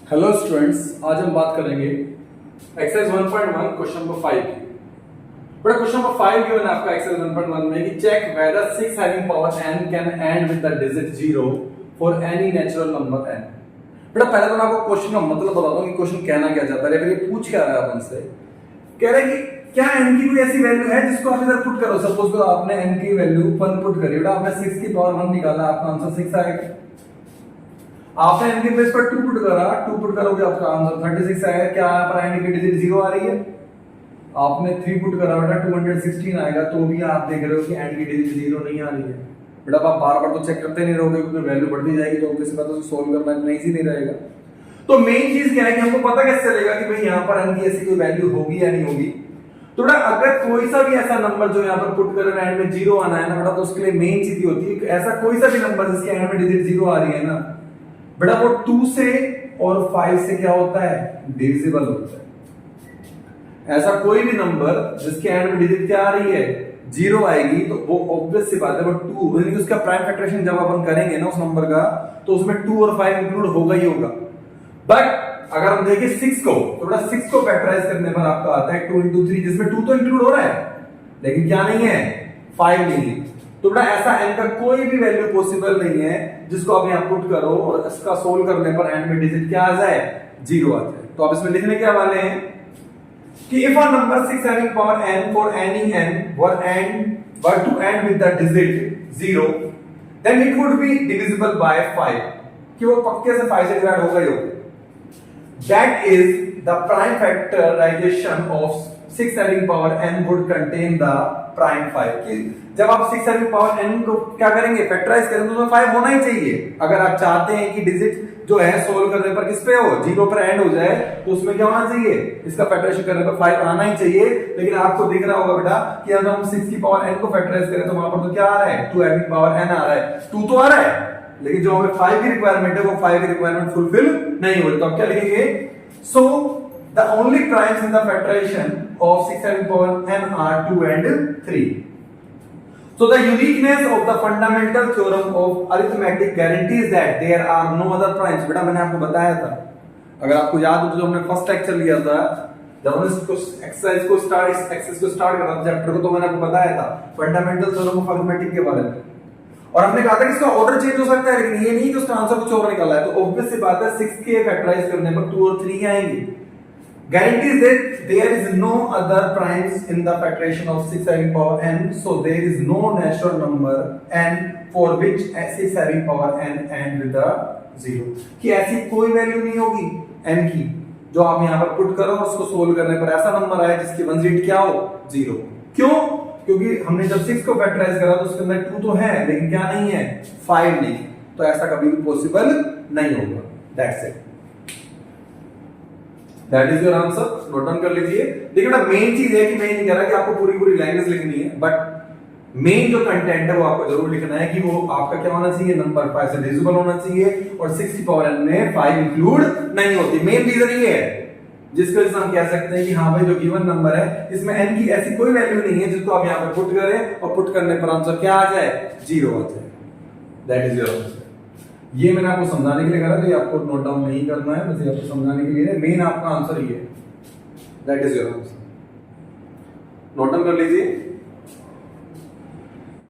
Hello students, आज हम बात करेंगे एक्सरसाइज 1.1 क्वेश्चन नंबर 5 की। बड़ा क्वेश्चन नंबर 5 गिवन है आपका एक्सरसाइज 1.1 में कि check whether 6 having power n can end with the digit 0 for any natural number n। बेटा पहले तो मैं आपको क्वेश्चन का मतलब बताता हूं कि क्वेश्चन कहना क्या चाहता है। फिर ये पूछ क्या रहा है अपन से, कह रहा है कि क्या n की कोई ऐसी वैल्यू है जिसको आप इधर पुट करो। सपोज करो आपने n की वैल्यू 1 पुट करी, बेटा आपने 6 की पावर 1 निकाला, आपका आंसर 6 आएगा। आपने n के प्लेस पर 2 पुट करा, 2 पुट करोगे आपका आंसर 36 आएगा। क्या यहाँ पर n की डिजिट 0 आ रही है? आपने 3 पुट करा बेटा 216 आएगा। तो भी आप देख रहे हो कि n की डिजिट 0 नहीं आ रही है। बेटा आप बार-बार तो चेक करते नहीं रहोगे क्योंकि वैल्यू बढ़ती जाएगी तो ऑब्वियसली बात है सोल्व करना इतना इजी नहीं रहेगा। तो मेन चीज क्या है कि हमको पता कैसे चलेगा कि भाई यहाँ पर n की ऐसी कोई वैल्यू होगी या नहीं होगी। तो बेटा अगर कोई सा भी ऐसा नंबर जो यहाँ पर पुट कर रहे हैं एंड में 0 आना है ना बेटा, तो उसके लिए मेन चीज ये होती है ऐसा कोई सा भी नंबर जिसके एंड में डिजिट 0 आ रही है ना बेटा, वो 2 से और 5 से क्या होता है? डिविजिबल होता है। ऐसा कोई भी नंबर जिसके एंड में डिजिट क्या आ रही है? 0 आएगी, तो वो ऑब्वियस सी बात है वो 2 यानी कि उसका प्राइम फैक्टराइजेशन जब अपन करेंगे ना उस नंबर का, तो उसमें 2 और 5 इंक्लूड होगा ही होगा। बट अगर हम देखें 6 को, तो बेटा 6 को फैक्टराइज करने पर आपका आता है 2 into 3, जिसमें 2 तो इंक्लूड हो रहा है लेकिन क्या नहीं है? 5 नहीं है। तो बेटा ऐसा n का कोई भी वैल्यू पॉसिबल नहीं है जिसको आप यहां पुट करो और इसका सोल्व करने पर एंड में डिजिट क्या आ जाए? 0 आ जाए। तो आप इसमें लिखने क्या वाले हैं कि if a number 6 having power n for any n were to end with the digit 0 then it would be divisible by 5, कि वो पक्के से 5 से डिवाइड होगा ही होगा। That is the prime factorization of 6 having power n would contain the prime 5, कि जब आप 6 having power n को क्या करेंगे? फैक्टराइज करेंगे तो उसमें 5 होना ही चाहिए। अगर आप चाहते हैं कि डिजिट जो है सोल्व करने पर किस पे हो? 0 पर एंड हो जाए, तो उसमें क्या होना चाहिए? इसका फैक्टराइजेशन करने पर 5 आना ही चाहिए। लेकिन आपको दिख रहा होगा बेटा कि अगर हम 6 की पावर n को फैक्टराइज करें तो वहां पर तो क्या आ रहा है? 2 having power n आ रहा है, 2 तो आ रहा है लेकिन जो हमें 5 की रिक्वायरमेंट है वो 5 की रिक्वायरमेंट फुलफिल नहीं हो रही। तो आप क्या लिखेंगे? So the only primes in the factorization of 6 having power n are 2 and 3. So the uniqueness of the fundamental theorem of arithmetic guarantees that there are no other primes. बेटा मैंने आपको बताया था, अगर आपको याद हो तो हमने फर्स्ट लेक्चर लिया था जब हमने एक्सरसाइज को स्टार्ट करा था चैप्टर को, तो मैंने आपको बताया था फंडामेंटल थ्योरम ऑफ अरिथमेटिक के बारे में। और हमने कहा था कि इसका ऑर्डर चेंज हो सकता है लेकिन ये नहीं कि उसका आंसर कुछ और निकला है। तो ऑब्वियस सी बात है 6 के फैक्टराइज करने पर 2 और 3 आएंगे। guarantees that there is no other primes in the factorization of 6 having power n, so there is no natural number n for which 6 having power n and with the 0, कि ऐसी कोई वैल्यू नहीं होगी n की जो आप यहां पर पुट करो और उसको सोल्व करने पर ऐसा नंबर आए जिसकी वन डिजिट क्या हो? 0। क्यों? क्योंकि हमने जब 6 को फैक्टराइज करा तो उसके अंदर 2 तो है लेकिन क्या नहीं है? 5 नहीं। तो ऐसा कभी भी पॉसिबल नहीं होगा। That's it, that is your answer. Note down कर लीजिए। देखिए ना मेन चीज है कि मैं नहीं कह रहा कि आपको पूरी लैंग्वेज लिखनी है, बट मेन जो कंटेंट है वो आपको जरूर लिखना है कि वो आपका क्या होना चाहिए? नंबर 5 से डिविजिबल होना चाहिए और 6 की पावर n में 5 इंक्लूड नहीं होती। मेन रीजन ये है जिसको हम कह सकते हैं कि हाँ भाई जो गिवन नंबर है इसमें n की ऐसी कोई वैल्यू नहीं है जिसको आप यहाँ पे पुट करें और पुट करने पर आंसर क्या आ जाए? 0 आ जाए। That is your answer. ये मैंने आपको समझाने के लिए कहा, तो ये आपको नोट डाउन नहीं करना है, बस ये आपको समझाने के लिए मेन आपका आंसर ये है। That is your answer. Note down कर लीजिए।